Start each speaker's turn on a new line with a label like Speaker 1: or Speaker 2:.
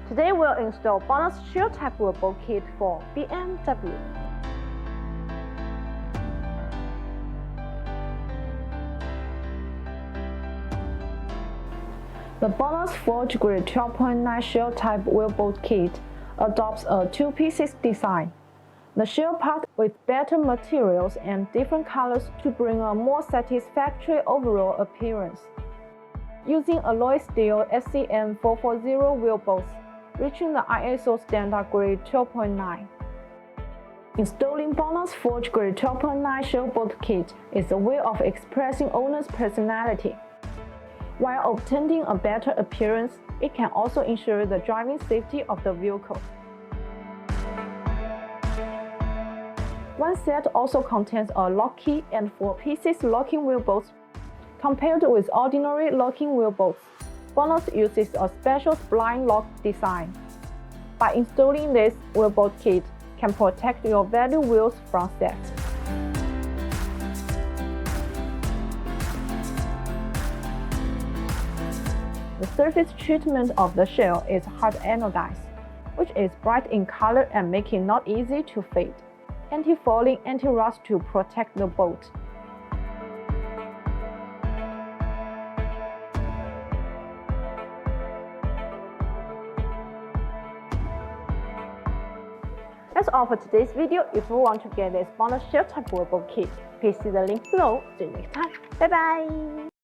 Speaker 1: Today we'll install bonus shield type wheel bolt kit for BMW. The bonus Forge Grade 12.9 shield type wheel bolt kit adopts a 2-pieces design. The shield part with better materials and different colors to bring a more satisfactory overall appearance. Using alloy steel SCM 440 wheel bolts, reaching the ISO standard grade 12.9. Installing bonus Forge Grade 12.9 shield bolt kit is a way of expressing owner's personality. While obtaining a better appearance, it can also ensure the driving safety of the vehicle. One set also contains a lock key and 4-pieces locking wheel bolts. Compared with ordinary locking wheel bolts, Bonus uses a special spline lock design. By installing this wheel bolt kit, can protect your value wheels from theft. The surface treatment of the shell is hard anodized, which is bright in color and make it not easy to fade. Anti-falling, anti-rust to protect the bolt. That's all for today's video. If you want to get this bonus shield type wheel bolt kit, please see the link below. See you next time. Bye bye!